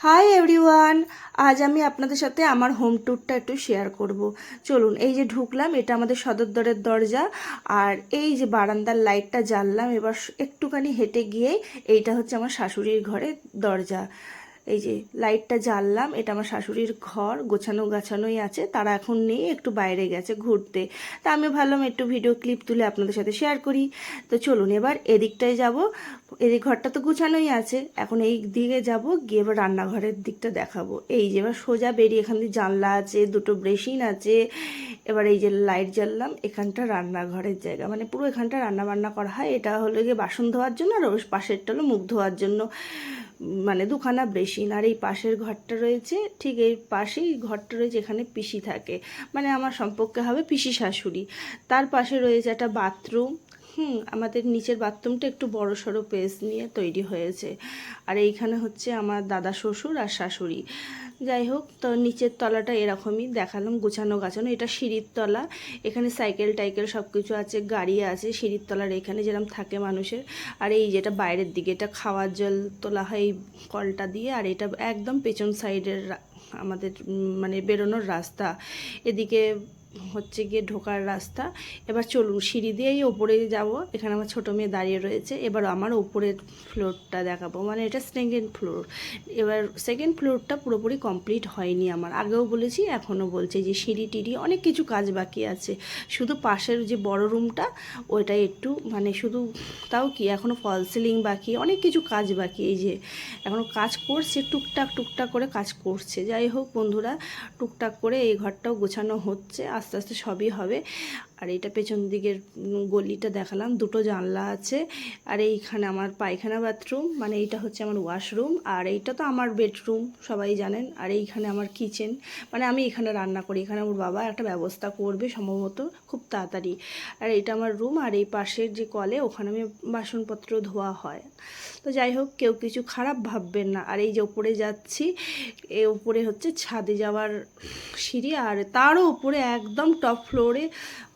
Hi everyone, আজ আমি আপনাদের সাথে আমার হোম ট্যুরটা একটু শেয়ার করব। চলুন, এই যে ঢুকলাম, এটা আমাদের সদর দরের দরজা। আর এই যে বারান্দার লাইটটা জ্বাললাম, এবার একটুখানি হেঁটে গিয়েই এইটা হচ্ছে আমার শাশুড়ির ঘরের দরজা। এই যে লাইটটা জ্বাললাম, এটা আমার শাশুড়ির ঘর, গোছানো গাছানোই আছে, তারা এখন নেই, একটু বাইরে গেছে ঘুরতে। তা আমি ভাবলাম একটু ভিডিও ক্লিপ তুলে আপনাদের সাথে শেয়ার করি। তো চলুন এবার এদিকটায় যাব। এদিক ঘরটা তো গুছানোই আছে, এখন এই দিকে যাব, গিয়ে এবার রান্নাঘরের দিকটা দেখাবো। এই যে এবার সোজা বেরিয়ে, এখান দিয়ে জানলা আছে, দুটো বেসিন আছে। এবার এই যে লাইট জ্বাললাম, এখানটা রান্নাঘরের জায়গা, মানে পুরো এখানটা রান্না বান্না করা হয়। এটা হলো গিয়ে বাসন ধোয়ার জন্য, আর ওই পাশেরটা হলো মুখ ধোয়ার জন্য, মানে দুখানা বেসিন। আর এই পাশের ঘরটা রয়েছে, ঠিক এই পাশেই ঘরটা রয়েছে, এখানে পিসি থাকে, মানে আমার সম্পর্কে হবে পিসি শাশুড়ি। তার পাশে রয়েছে একটা বাথরুম। আমাদের নিচের বাথরুমটা একটু বড় সড়ো পেস নিয়ে তৈরি হয়েছে। আর এইখানে হচ্ছে আমার দাদা শ্বশুর আর শাশুড়ি। যাই হোক, তো নিচের তলাটা এরকমই দেখালাম, গোছানো গাছানো। এটা সিঁড়ির তলা, এখানে সাইকেল টাইকেল সব কিছু আছে, গাড়ি আছে সিঁড়ির তলার এখানে, যেরকম থাকে মানুষের। আর এই যেটা বাইরের দিকে, এটা খাওয়ার জল তোলা হয় এই কলটা দিয়ে। আর এটা একদম পেছন সাইডের আমাদের মানে বেরোনোর রাস্তা, এদিকে হচ্ছে গিয়ে ঢোকার রাস্তা। এবার চলুন সিঁড়ি দিয়েই ওপরে যাব। এখানে আমার ছোটো মেয়ে দাঁড়িয়ে রয়েছে। এবার আমার ওপরের ফ্লোরটা দেখাবো, মানে এটা সেকেন্ড ফ্লোর। এবার সেকেন্ড ফ্লোরটা পুরোপুরি কমপ্লিট হয়নি আমার, আগেও বলেছি এখনও বলছি যে সিঁড়ি টিড়ি অনেক কিছু কাজ বাকি আছে। শুধু পাশের যে বড় রুমটা, ওইটাই একটু মানে শুধু, তাও কি এখনও ফল সিলিং বাকি, অনেক কিছু কাজ বাকি। এই যে এখনও কাজ করছে, টুকটাক টুকটাক করে কাজ করছে। যাই হোক বন্ধুরা, টুকটাক করে এই ঘরটাও গোছানো হচ্ছে, আস্তে আস্তে সবই হবে। আর এইটা পেছন দিকের গলিটা দেখালাম, দুটো জানলা আছে। আর এইখানে আমার পায়খানা বাথরুম, মানে এইটা হচ্ছে আমার ওয়াশরুম, আর এইটা তো আমার বেডরুম সবাই জানেন। আর এইখানে আমার কিচেন, মানে আমি এখানে রান্না করি, এখানে আমার বাবা একটা ব্যবস্থা করবে সম্ভবত খুব তাড়াতাড়ি। আর এইটা আমার রুম, আর এই পাশের যে কলে, ওখানে আমি বাসনপত্র ধোয়া হয়। তো যাই হোক, কেউ কিছু খারাপ ভাববেন না। আর এই যে ওপরে যাচ্ছি, এ উপরে হচ্ছে ছাদে যাওয়ার সিঁড়ি, আর তারও উপরে একদম টপ ফ্লোরে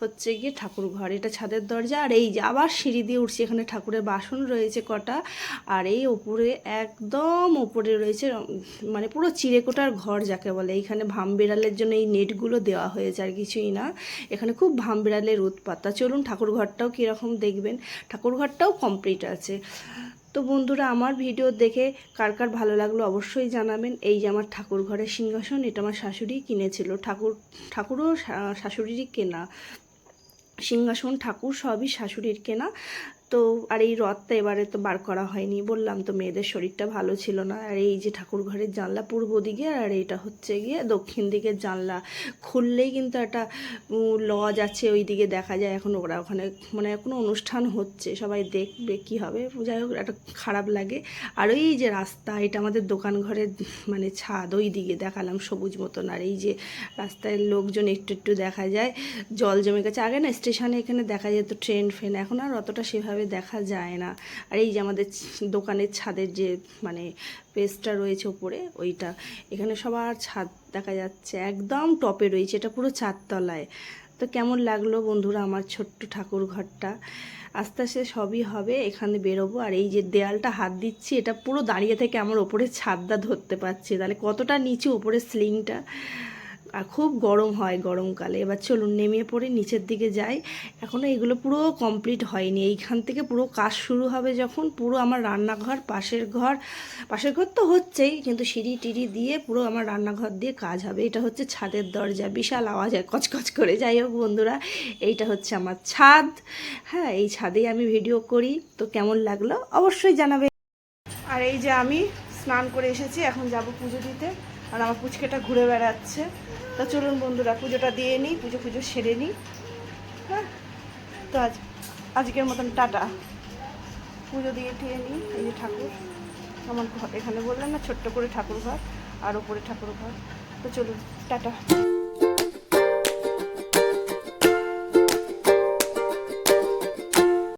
হচ্ছে গিয়ে ঠাকুর ঘর, এটা ছাদের দরজা। আর এই যে আবার সিঁড়ি দিয়ে উঠছি, এখানে ঠাকুরের বাসন রয়েছে কটা। আর এই ওপরে একদম ওপরে রয়েছে মানে পুরো চিড়েকোটার ঘর যাকে বলে। এইখানে ভাম বিড়ালের জন্য এই নেটগুলো দেওয়া হয়েছে, আর কিছুই না। এখানে খুব ভাম বিড়ালের উৎপাত। তা চলুন ঠাকুর ঘরটাও কীরকম দেখবেন, ঠাকুর ঘরটাও কমপ্লিট আছে। তো বন্ধুরা, আমার ভিডিও দেখে কার কার ভালো লাগলো অবশ্যই জানাবেন। এই যে আমার ঠাকুর ঘরের সিংহাসন, এটা আমার শাশুড়ি কিনেছিল, ঠাকুরও শাশুড়িরই কেনা। সিংহাসন ঠাকুর সবই শাশুড়ির কেনা। তো আর এই রথটা এবারে তো বার করা হয়নি, বললাম তো মেয়েদের শরীরটা ভালো ছিল না। আর এই যে ঠাকুর ঘরের জানলা পূর্ব দিকে, আর এইটা হচ্ছে গিয়ে দক্ষিণ দিকের জানলা। খুললেই কিন্তু একটা লজ আছে, ওই দিকে দেখা যায়। এখন ওরা ওখানে মানে কোনো অনুষ্ঠান হচ্ছে, সবাই দেখবে কি হবে, যাই হোক একটা খারাপ লাগে। আর ওই যে রাস্তা, এটা আমাদের দোকান ঘরের মানে ছাদ, ওই দিকে দেখালাম সবুজ মতন। আর এই যে রাস্তায় লোকজন একটু একটু দেখা যায়, জল জমে গেছে। আগে না স্টেশনে এখানে দেখা যেত ট্রেন ফ্রেন, এখন আর অতটা সেভাবে দেখা যায় না। আর এই যে আমাদের দোকানের ছাদের যে মানে পেজটা রয়েছে উপরে, ওইটা এখানে সবার ছাদ দেখা যাচ্ছে, একদম টপে রয়েছে, এটা পুরো চারতলায়। তো কেমন লাগলো বন্ধুরা আমার ছোট্ট ঠাকুর ঘরটা? আস্তে আস্তে সবই হবে, এখানে বেরোবো। আর এই যে দেয়ালটা হাত দিচ্ছি, এটা পুরো দাঁড়িয়ে থেকে আমার ওপরে ছাদটা ধরতে পারছি, তাহলে কতটা নিচে ওপরে সিলিংটা। আর খুব গরম হয় গরমকালে। এবার চলুন নেমে পড়ে নিচের দিকে যাই। এখনও এগুলো পুরো কমপ্লিট হয়নি, এইখান থেকে পুরো কাজ শুরু হবে যখন, পুরো আমার রান্নাঘর, পাশের ঘর তো হচ্ছেই, কিন্তু সিঁড়ি টিড়ি দিয়ে পুরো আমার রান্নাঘর দিয়ে কাজ হবে। এটা হচ্ছে ছাদের দরজা, বিশাল আওয়াজ হয় কচকচ করে। যাই হোক বন্ধুরা, এইটা হচ্ছে আমার ছাদ। হ্যাঁ, এই ছাদেই আমি ভিডিও করি। তো কেমন লাগলো অবশ্যই জানাবে। আর এই যে আমি স্নান করে এসেছি, এখন যাব পুজো দিতে। আর আমার পুচকেটা ঘুরে বেড়াচ্ছে। তো চলুন বন্ধুরা, পুজোটা দিয়ে নিই, পুজো সেরে নিই। হ্যাঁ, তো আজকের মতন টাটা। পুজো দিয়ে টিয়ে নিই। এই যে ঠাকুর আমার ঘর, এখানে বললাম না ছোট্ট করে ঠাকুর ঘর, আর ওপরে ঠাকুর ঘর। তো চলুন টাটা।